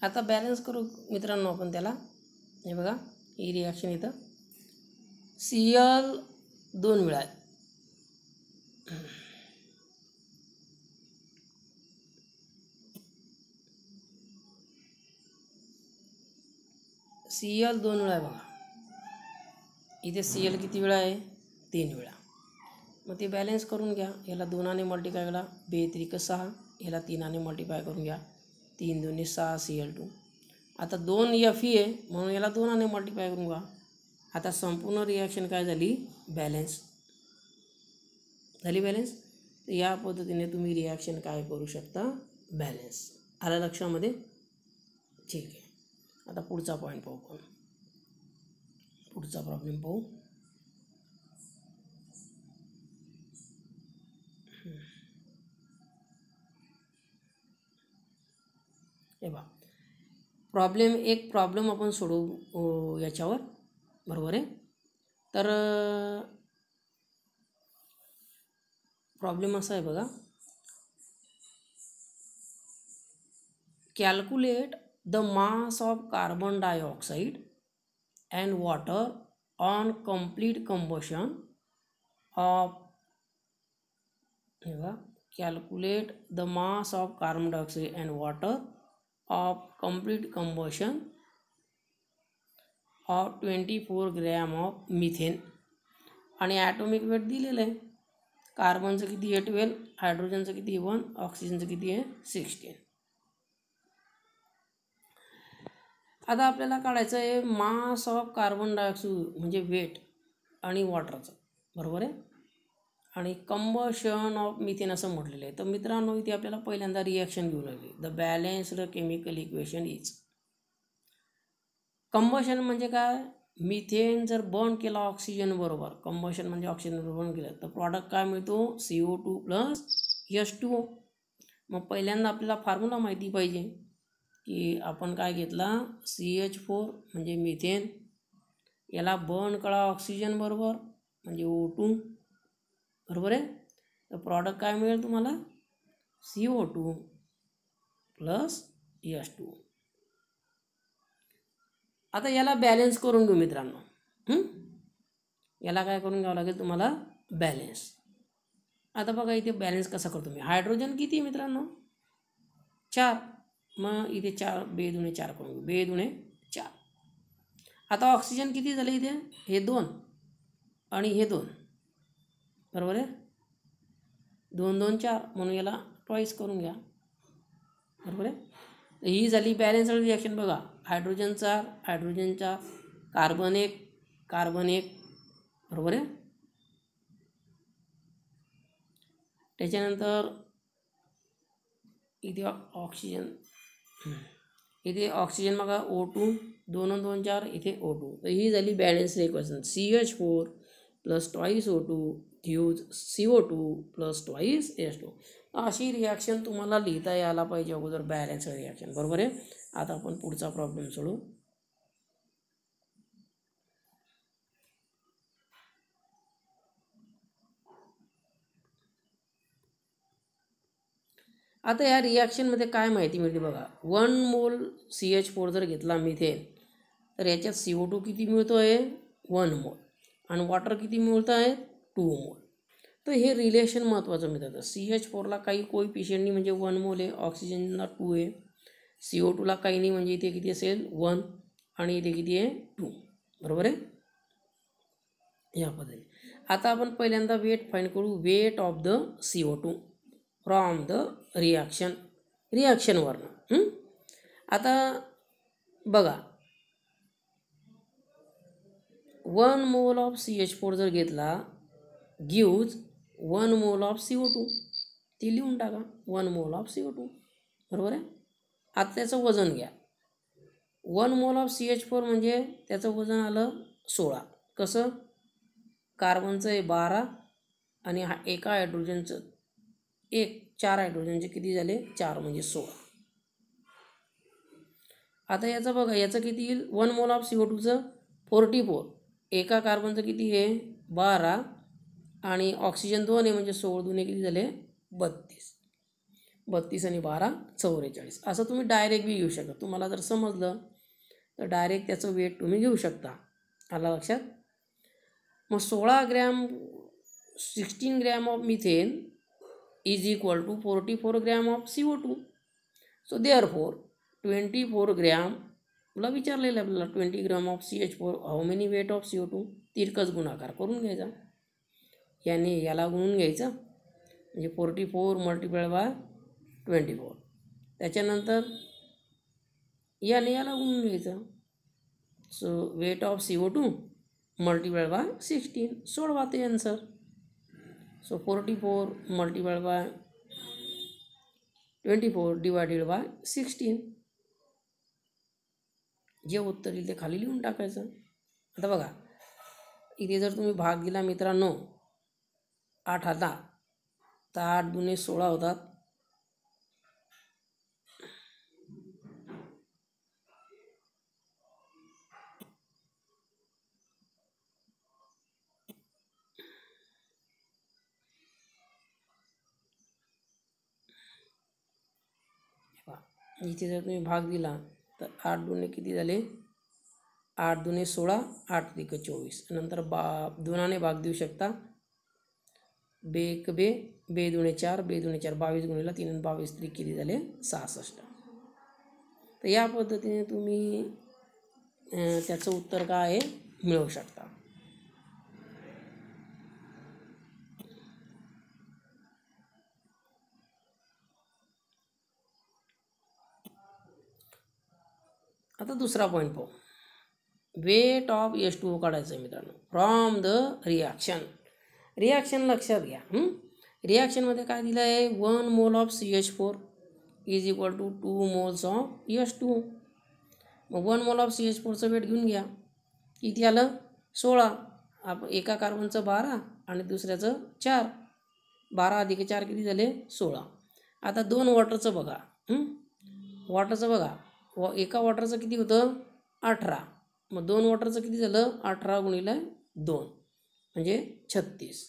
आता बॅलन्स करू मित्रांनो आपण त्याला. हे बघा ही रिॲक्शन इथं Cl 2 वेळा Cl 2 वेळा बघा. इथे Cl किती वेळा आहे 3 वेळा. मग ते बॅलन्स करून घ्या. याला 2 ने मल्टिप्लाय करा 2 त्रिक 6, याला 3 ने मल्टिप्लाय करून घ्या 3 2 6 Cl2. आता 2 Fe आहे म्हणून याला 2 ने मल्टिप्लाय करून घ्या. आता संपूर्ण रिॲक्शन काय झाली बॅलन्स झाली. बॅलन्स तर या पद्धतीने तुम्ही रिॲक्शन काय करू शकता बॅलन्स. आलं लक्षामध्ये. ठीक आहे. आता पुढचा पॉईंट पाहू आपण. पुढचा प्रॉब्लेम पाहू. हे बघा एक प्रॉब्लेम आपण सोडवू याच्यावर. बरोबर आहे. तर प्रॉब्लेम असा आहे बघा. Calculate the mass of carbon dioxide and water on complete combustion of. हे बघा calculate the mass of carbon dioxide and water of complete combustion of 24 gram of methane. आणि ॲटॉमिक वेट दिलेलं आहे. कार्बनचं किती आहे 12, हायड्रोजनचं किती आहे 1, ऑक्सिजनचं किती आहे 16. आता आपल्याला काढायचं आहे मास ऑफ कार्बन डायऑक्साईड म्हणजे वेट आणि वॉटरचं. बरोबर आहे. आणि कंबशन ऑफ मिथेन असं म्हटलेलं आहे. तर मित्रांनो इथे आपल्याला पहिल्यांदा रिॲक्शन घेऊन आली. The balanced chemical equation is. Combustion म्हणजे काय मिथेन जर बर्न केला ऑक्सिजन बरोबर, कंबशन म्हणजे ऑक्सिजन बरोबर बर्न केलं तर प्रॉडक्ट काय मिळतो CO2 प्लस H2O. मग पहिल्यांदा आपल्याला फॉर्म्युला माहिती पाहिजे की आपण काय घेतला CH4 म्हणजे मिथेन, याला बर्न करा ऑक्सिजन बरोबर म्हणजे O2. बरोबर आहे. तर प्रॉडक्ट काय मिळेल तुम्हाला CO2 प्लस H2O. आता याला बॅलन्स करून घेऊ मित्रांनो. याला काय करून घ्यावं लागेल तुम्हाला बॅलन्स. आता बघा इथे बॅलन्स कसा करतो मी. हायड्रोजन किती आहे मित्रांनो 4. मग इथे 4 2 दुणे 4 करून घेऊ 2 दुणे 4. आता ऑक्सिजन किती झाले इथे हे 2 आणि हे 2. बरोबर आहे. 2 2 4 म्हणून याला ट्वाईस करून घ्या. बरोबर आहे. ही झाली बॅलन्स रिॲक्शन. बघा हायड्रोजन 4 हायड्रोजन 4 कार्बन 1 कार्बन 1. बरोबर आहे. त्याच्यानंतर इथे ऑक्सिजन बघा O2 2 2 4 इथे O2. तर ही झाली balance equation. CH4 plus twice O2 gives CO2 plus twice H2. अशी रिॲक्शन तुम्हाला लिहिता यायला पाहिजे अगोदर बॅलन्स रिॲक्शन. बरोबर आहे. आता आपण पुढचा प्रॉब्लेम सोडू. आता या रिॲक्शनमध्ये काय माहिती मिळते बघा. 1 मोल CH4 जर घेतला मिथेन तर याच्यात CO2 किती मिळतो आहे 1 मोल आणि वॉटर किती मिळतं आहे 2 मोल. तर हे रिलेशन महत्त्वाचं मिळतं. CH4ला काही कोइफिशियंट नाही म्हणजे 1 मोल आहे, ऑक्सिजनला 2 आहे, CO2ला काही नाही म्हणजे इथे किती असेल 1 आणि इथे किती आहे 2. बरोबर आहे. या पद्धतीने आता आपण पहिल्यांदा वेट फाइंड करू. Weight of the CO2 from the रिॲक्शनवरनं. आता बघा 1 मोल ऑफ CH4 जर घेतला गिव्ज 1 मोल ऑफ CO2. ती लिहून टाका 1 मोल ऑफ CO2. बरोबर आहे. आता त्याचं वजन घ्या. 1 मोल ऑफ CH4 म्हणजे त्याचं वजन आलं 16. कसं कार्बनचं आहे 12 आणि एका हायड्रोजनचं 4 हायड्रोजनचे किती झाले 4 म्हणजे 16. आता याचं बघा याचं किती येईल 1 मोल ऑफ CO2चं 44. एका कार्बनचं किती आहे 12 आणि ऑक्सिजन 2 आहे म्हणजे 16 2 किती झाले 32. 32 आणि 12 44 असं तुम्ही डायरेक्ट बी घेऊ शकता. तुम्हाला जर समजलं तर डायरेक्ट त्याचं वेट तुम्ही घेऊ शकता. आला लक्षात. मग 16 gram 16 gram of methane is equal to 44 gram of CO2. So therefore 24 ग्रॅमला विचारलेलं आपल्याला 20 gram of CH4 how many weight of CO2. तिरकस गुणाकार करून घ्यायचा. याने याला गुणून घ्यायचं म्हणजे 44 मल्टिप्लाय बाय 24. त्याच्यानंतर याने याला गुणून घ्यायचं. So weight of CO2 multiply by 16. सोडवा ते answer. So 44 multiply by 24 divided by 16. जे उत्तर येईल ते खाली लिहून टाकायचं. आता बघा इथे जर तुम्ही भाग दिला मित्रांनो 8 आता तर 8 दुने 16 होतात. इथे जर तुम्ही भाग दिला तर 8 दुने किती झाले 8 दुने 16 8 त्रिक 24. नंतर दोनाने भाग देऊ शकता. बे एक बे बे दुने 4 बे दुने 4 22 गुणिला 3 आणि 22 त्रिक किती झाले 66. तर या पद्धतीने तुम्ही त्याचं उत्तर काय आहे मिळवू शकता. आता दुसरा पॉईंट पाहू. वेट ऑफ H2O काढायचं आहे मित्रांनो फ्रॉम द रिॲक्शन. रिॲक्शन लक्षात घ्या. रिॲक्शनमध्ये काय दिलं आहे 1 mole of CH4 is equal to 2 moles of H2O. मग 1 मोल ऑफ CH4चं वेट घेऊन घ्या. किती आलं 16. आपण एका कार्बनचं 12 आणि दुसऱ्याचं 4. 12 अधिक 4 किती झाले 16. आता 2 वॉटरचं बघा. वॉटरचं बघा एका वॉटरचं किती होतं 18. मग 2 वॉटरचं किती झालं 18 गुणिले 2 म्हणजे 36.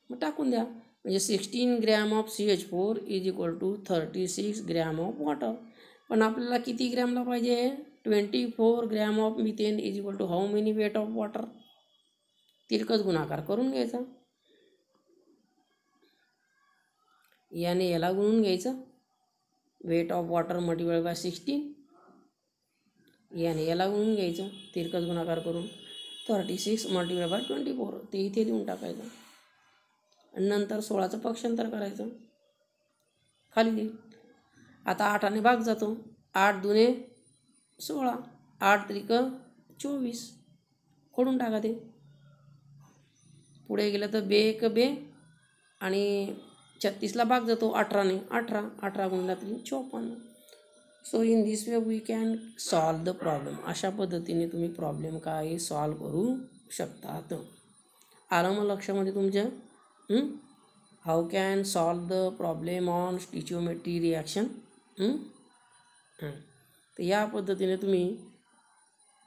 मग टाकून द्या म्हणजे 16 gram of CH4 is equal to 36 gram of water. पण आपल्याला किती ग्रॅमला पाहिजे 24 gram of methane is equal to how many weight of water. तिरकस गुणाकार करून घ्यायचा. याने याला गुणून घ्यायचं. Weight of water multiply by 16. याने याला गुणून घ्यायचं तिरकस गुणाकार करून 36 मल्टिप्लाय बाय 24 ते इथे लिहून टाकायचं. आणि नंतर 16चं पक्षांतर करायचं खाली देईल. आता 8ने भाग जातो. 8 दुने 16 8 त्रिक 24 खोडून टाका ते. पुढे गेलं तर बे एक बे आणि 36ला भाग जातो 18ने 18 गुणिले 3 54. So in this way we can solve the problem. अशा पद्धतीने तुम्ही प्रॉब्लेम काय सॉल्व करू शकतात. आलं मग लक्षामध्ये तुमच्या. How can solve the problem on stoichiometry reaction. तर या पद्धतीने तुम्ही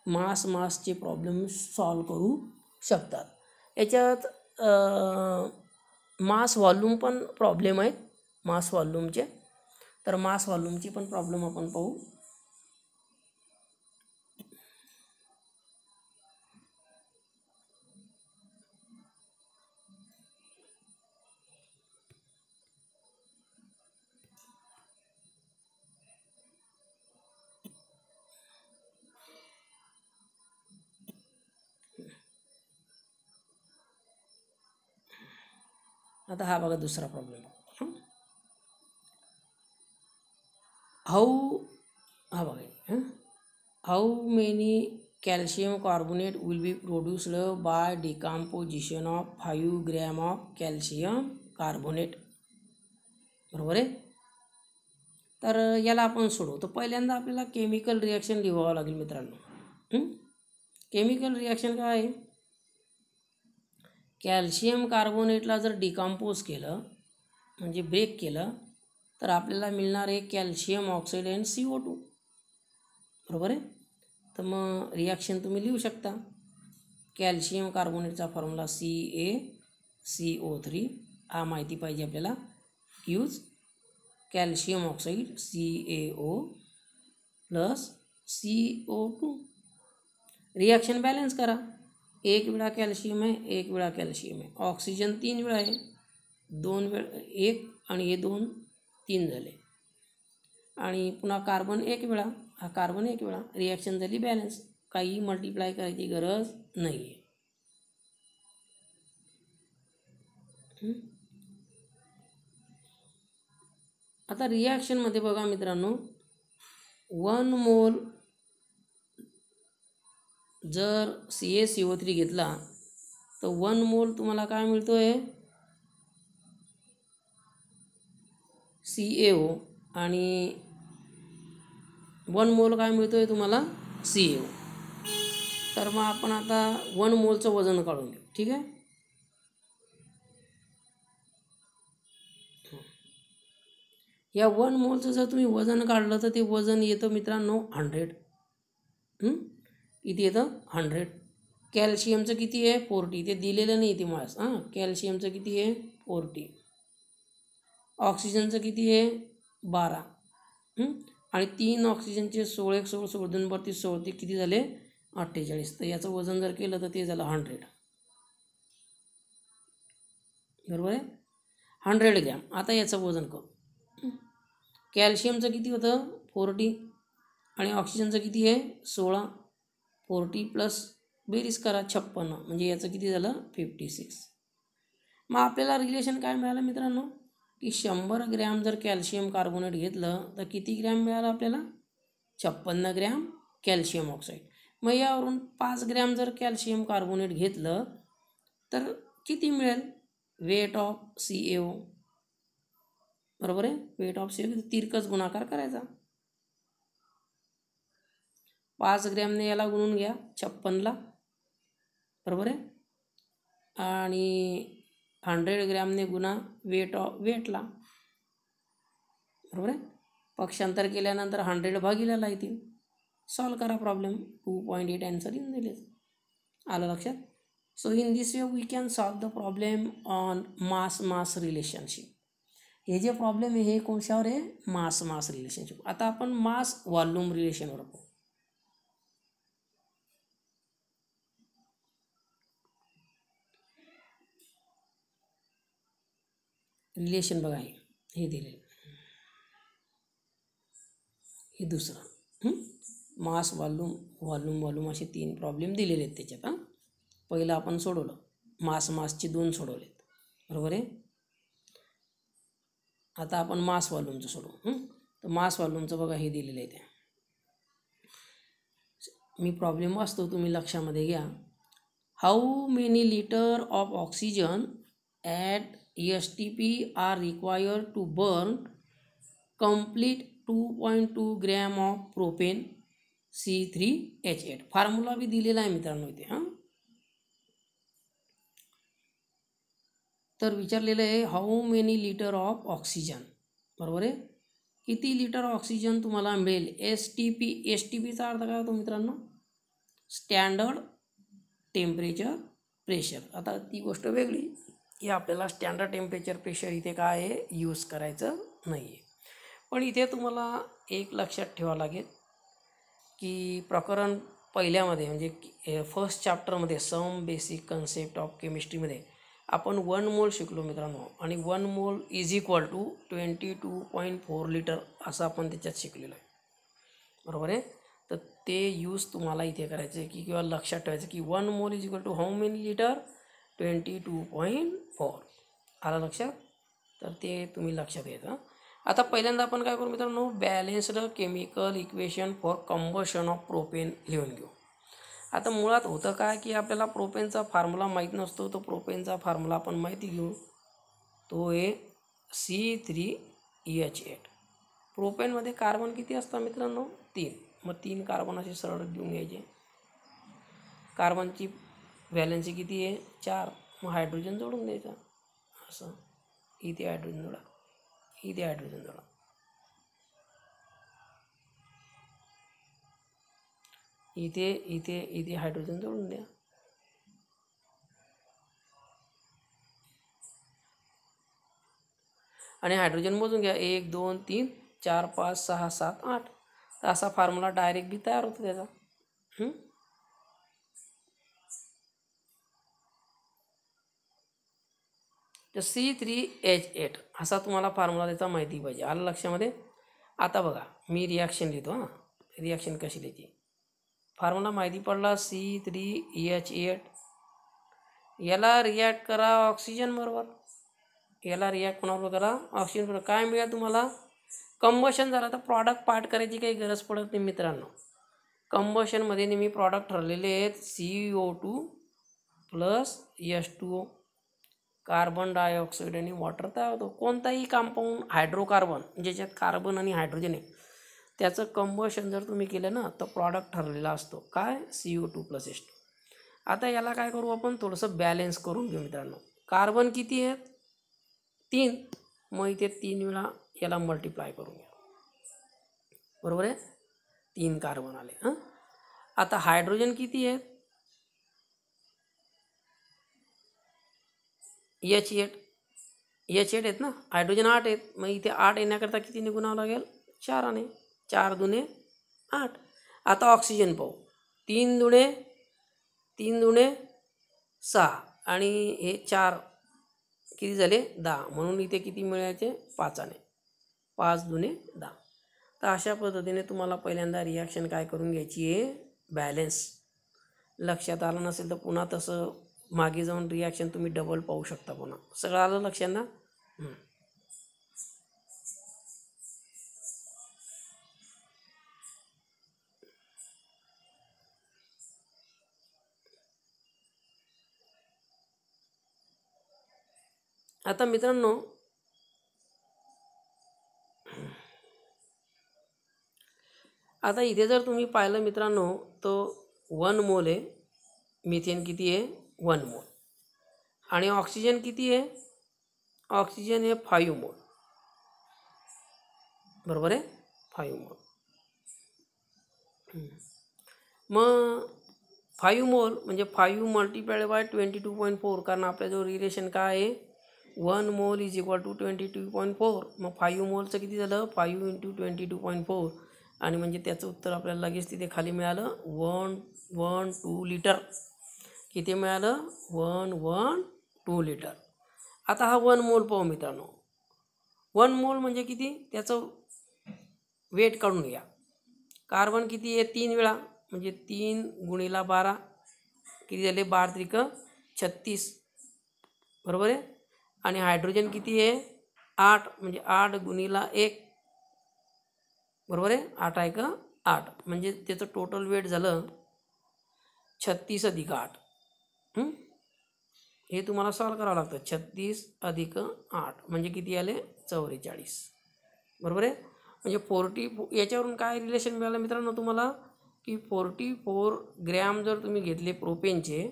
मासचे प्रॉब्लेम सॉल्व करू शकतात. याच्यात मास व्हॉल्यूम पण प्रॉब्लेम आहेत मास व्हॉल्यूमचे. तर मास व्हॉल्यूमची पण प्रॉब्लेम आपण पाहू. आता हा बघा दुसरा problem. How many calcium carbonate will be produced by decomposition of 5 gram of calcium carbonate. बरोबर आहे. तर याला आपण सोडवू. तर पहिल्यांदा आपल्याला केमिकल रिॲक्शन लिहावं लागेल मित्रांनो. केमिकल रिॲक्शन काय आहे कॅल्शियम कार्बोनेटला जर डिकम्पोज केलं म्हणजे ब्रेक केलं तर आपल्याला मिळणार आहे कॅल्शियम ऑक्साईड अँड CO2. बरोबर आहे. तर मग रिॲक्शन तुम्ही लिहू शकता. कॅल्शियम कार्बोनेटचा फॉर्म्युला CaCO3 हा माहिती पाहिजे आपल्याला. Use calcium oxide CaO plus CO2. Reaction balance करा. एक वेळा कॅल्शियम आहे, एक वेळा कॅल्शियम आहे. ऑक्सिजन 3 वेळा आहे, 2 वेळा, 1 आणि हे 2 3 झाले. आणि पुन्हा कार्बन 1 वेळा, हा कार्बन 1 वेळा. रिॲक्शन झाली बॅलन्स. काही मल्टिप्लाय करायची गरज नाही आहे. आता रिॲक्शनमध्ये बघा मित्रांनो, 1 मोल जर CaCO3 घेतला तर 1 मोल तुम्हाला काय मिळतो आहे CaO आणि 1 मोल काय मिळतो आहे तुम्हाला CaO. तर मग आपण आता 1 मोलचं वजन काढून घेऊ. ठीक आहे. या 1 मोलचं जर तुम्ही वजन काढलं तर ते वजन येतं मित्रांनो 100. किती येतं 100. कॅल्शियमचं किती आहे 40. ते दिलेलं नाही ते मास. कॅल्शियमचं किती आहे 40. ऑक्सिजनचं किती आहे 12. आणि 3 ऑक्सिजनचे 16 1 16 16 2 32 16 ते किती झाले 48. तर याचं वजन जर केलं तर ते झालं 100. बरोबर आहे. 100 ग्रॅम. आता याचं वजन करू. कॅल्शियमचं किती होतं 40 आणि ऑक्सिजनचं किती आहे 16. 40 प्लस बेरीज करा 56, म्हणजे याचं किती झालं 56. मग आपल्याला रिलेशन काय मिळालं मित्रांनो की 100 ग्रॅम जर कॅल्शियम कार्बोनेट घेतलं तर किती ग्रॅम मिळालं आपल्याला 56 ग्रॅम कॅल्शियम ऑक्साईड. मग यावरून 5 ग्रॅम जर कॅल्शियम कार्बोनेट घेतलं तर किती मिळेल वेट ऑफ CaO. बरोबर आहे. वेट ऑफ CaO तिरकस गुणाकार करायचा. 5 ग्रॅमने याला गुणून घ्या 56ला. बरोबर आहे. आणि 100 ग्रॅमने गुणा वेटला. बरोबर आहे. पक्षांतर केल्यानंतर 100 भागीला येतील. सॉल्व करा प्रॉब्लेम. 2.8 आन्सर येऊन दिले. आलं लक्षात. So in this way we can solve the problem on mass relationship. हे जे प्रॉब्लेम आहे हे कोणत्यावर आहे मास रिलेशनशिप. आता आपण मास व्हॉल्यूम रिलेशनवर पाहू. रिलेशन बघा हे दिलेलं. हे दुसरं मास व्हॉल्यूम असे 3 प्रॉब्लेम दिलेले आहेत त्याच्यात. पहिलं आपण सोडवलं मासचे 2 सोडवलेत. बरोबर आहे. आता आपण मास व्हॉल्यूमचं सोडवू. तर मास व्हॉल्यूमचं बघा हे दिलेलं आहे. ते मी प्रॉब्लेम वाचतो तुम्ही लक्षामध्ये घ्या. How many litre of oxygen at STP are required to burn complete 2.2 gram of propane C3H8. Formula बी दिलेला आहे मित्रांनो इथे. तर विचारलेलं आहे how many litre of oxygen. बरोबर आहे. किती लिटर ऑक्सिजन तुम्हाला मिळेल. STPचा अर्थ काय होतो मित्रांनो स्टँडर्ड टेम्परेचर प्रेशर. आता ती गोष्ट वेगळी की आपल्याला स्टँडर्ड टेम्परेचर प्रेशर इथे काय आहे यूज करायचं नाही आहे. पण इथे तुम्हाला एक लक्षात ठेवावं लागेल की प्रकरण पहिल्यामध्ये म्हणजे फर्स्ट चॅप्टरमध्ये सम बेसिक कन्सेप्ट ऑफ केमिस्ट्रीमध्ये आपण 1 मोल शिकलो मित्रांनो. आणि 1 mole is equal to 22.4 litre असं आपण त्याच्यात शिकलेलो आहे. बरोबर आहे. तर ते यूज तुम्हाला इथे करायचं आहे की किंवा लक्षात ठेवायचं की 1 mole is equal to how many litre 22.4. आलं लक्षात. तर ते तुम्ही लक्षात घ्यायचं. आता पहिल्यांदा आपण काय करू मित्रांनो balanced chemical equation for combustion of propane लिहून घेऊ. आता मुळात होतं काय की आपल्याला प्रोपेनचा फॉर्म्युला माहीत नसतो. तो प्रोपेनचा फॉर्म्युला आपण माहिती घेऊ. तो आहे C3H8. प्रोपेनमध्ये कार्बन किती असतात मित्रांनो 3. मग 3 कार्बन असे सरळ घेऊन घ्यायचे. कार्बनची व्हॅलेन्सी किती आहे 4. मग हायड्रोजन जोडून द्यायचा असं. इथे हायड्रोजन जोडा, इथे हायड्रोजन जोडा. इथे हायड्रोजन जोडून द्या. आणि हायड्रोजन मोजून घ्या 1 2 3 4 5 6 7 8. तर असा फॉर्म्युला डायरेक्ट बी तयार होतो त्याचा. तर C3H8 असा तुम्हाला फॉर्म्युला त्याचा माहिती पाहिजे. आलं लक्षामध्ये. आता बघा मी रिॲक्शन लिहितो. रिॲक्शन कशी लिहायची. फॉर्म्युला माहिती पडला C3H8. याला रिॲक्ट करा ऑक्सिजन बरोबर. याला रिॲक्ट कोणाबरोबर करा ऑक्सिजन बरोबर. काय मिळेल तुम्हाला. कंबशन झालं तर प्रॉडक्ट पार्ट करायची काही गरज पडत नाही मित्रांनो. कंबशनमध्ये नेहमी प्रॉडक्ट ठरलेले आहेत CO2 plus H2O. Carbon dioxide आणि वॉटर तयार होतो. कोणताही कंपाऊंड हायड्रोकार्बन ज्याच्यात कार्बन आणि हायड्रोजन आहे त्याचं कंबशन जर तुम्ही केलं ना तर प्रॉडक्ट ठरलेला असतो काय CO2 प्लस H2. आता याला काय करू आपण थोडंसं बॅलेन्स करून घेऊ मित्रांनो. कार्बन किती आहेत 3. मग इथे 3 वेळा याला मल्टिप्लाय करून घ्या. बरोबर आहे 3 कार्बन आले. आता हायड्रोजन किती आहेत H8 आहेत ना. हायड्रोजन 8 आहेत. मग इथे 8 येण्याकरता किती निघून लागेल 4 आणे. 4 दुने 8. आता ऑक्सिजन पाहू. 3 दुने 6 आणि हे 4 किती झाले 10. म्हणून इथे किती मिळायचे 5 आणे. 5 दुने 10. तर अशा पद्धतीने तुम्हाला पहिल्यांदा रिॲक्शन काय करून घ्यायची आहे बॅलेन्स. लक्षात आलं नसेल तर पुन्हा तसं मागे जाऊन रिॲक्शन तुम्ही डबल पाहू शकता पुन्हा. सगळं आलं लक्षात ना. आता मित्रांनो आता इथे जर तुम्ही पाहिलं मित्रांनो तर 1 मोल आहे. मिथेन किती आहे 1 मोल. आणि ऑक्सिजन किती आहे ऑक्सिजन आहे 5 मोल. बरोबर आहे 5 मोल. मग 5 मोल म्हणजे 5 मल्टिप्लाइड बाय 22.4. कारण आपल्याजवळ रिलेशन काय आहे 1 मोल इज इक्वल टू 22.4. मग 5 मोलचं किती झालं 5 × 22.4. आणि म्हणजे त्याचं उत्तर आपल्याला लगेच तिथे खाली मिळालं 112 लिटर. किती मिळालं 112 लिटर. आता हा 1 मोल पाहू मित्रांनो. 1 मोल म्हणजे किती त्याचं वेट काढून घ्या. कार्बन किती आहे 3 वेळा म्हणजे 3 × 12 किती झाले 12 त्रिक 36. बरोबर आहे. आणि हायड्रोजन किती आहे 8 म्हणजे 8 × 1. बरोबर आहे 8 आहे का 8 म्हणजे त्याचं टोटल वेट झालं 36 + 8. हे तुम्हाला सॉल्व करावं लागतं. 36 + 8 म्हणजे किती आले 44. बरोबर आहे. म्हणजे 40 याच्यावरून काय रिलेशन मिळालं मित्रांनो तुम्हाला की 44 ग्रॅम जर तुम्ही घेतले प्रोपेनचे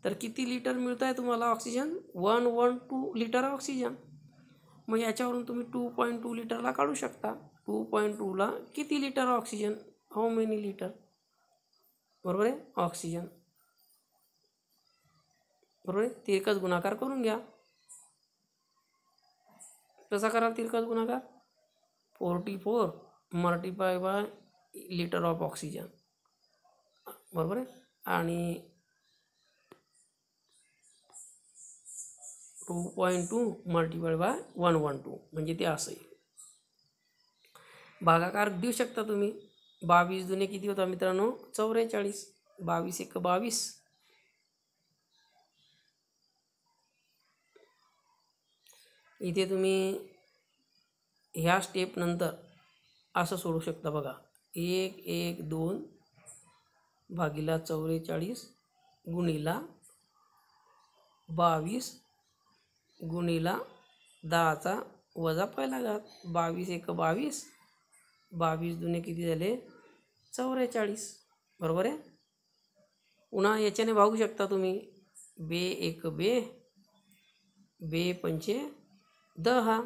तर किती लिटर मिळत आहे तुम्हाला ऑक्सिजन 112 लिटर ऑक्सिजन. मग याच्यावरून तुम्ही 2.2 लिटरला काढू शकता. 2.2ला किती litre oxygen how many litre. बरोबर आहे ऑक्सिजन. बरोबर आहे. तिरकस गुणाकार करून घ्या. कसा करा तिरकस गुणाकार 44 multiply bye litre of oxygen. बरोबर आहे. आणि 2.2 मल्टिप्लाय बाय 112 म्हणजे ते असं आहे. भागाकार देऊ शकता तुम्ही. 22 दुने किती होता मित्रांनो 44. 22 × 1 = 22. इथे तुम्ही ह्या स्टेप नंतर असं सोडू शकता बघा 112 भागिले 44 गुणिले 22 गुणिले 10चा वजा पहिला घात. 22 × 1 = 22. 22 दुने किती झाले 44. बरोबर आहे. पुन्हा याच्याने भागू शकता तुम्ही 2 × 1 = 2 2 × 5 = 10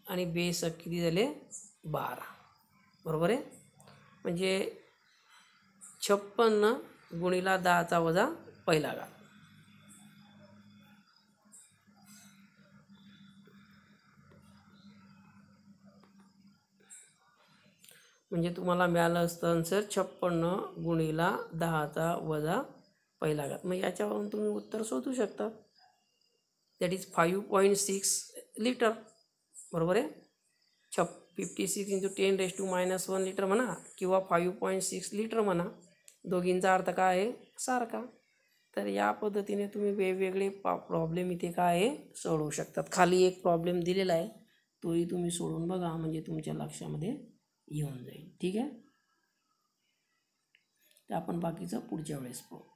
आणि 2 × 6 किती झाले 12. बरोबर आहे. म्हणजे 56 गुणिले 10चा वजा पहिला घात. म्हणजे तुम्हाला मिळालं असतं आन्सर 56 गुणिला 10चा वजा पहिला घात. मग याच्यावरून तुम्ही उत्तर शोधू शकता. That is 5.6 litre. बरोबर आहे. 56 इंटू 10⁻⁻1 लिटर म्हणा किंवा 5.6 लिटर म्हणा, दोघींचा अर्थ काय आहे? सारखा. तर या पद्धतीने तुम्ही वेगवेगळे प्रॉब्लेम इथे काय आहे सोडवू शकतात. खाली एक प्रॉब्लेम दिलेला आहे, तोही तुम्ही सोडून बघा, म्हणजे तुमच्या लक्षामध्ये येऊन जाईल. ठीक आहे. तर आपण बाकीचं पुढच्या वेळेस पाहू.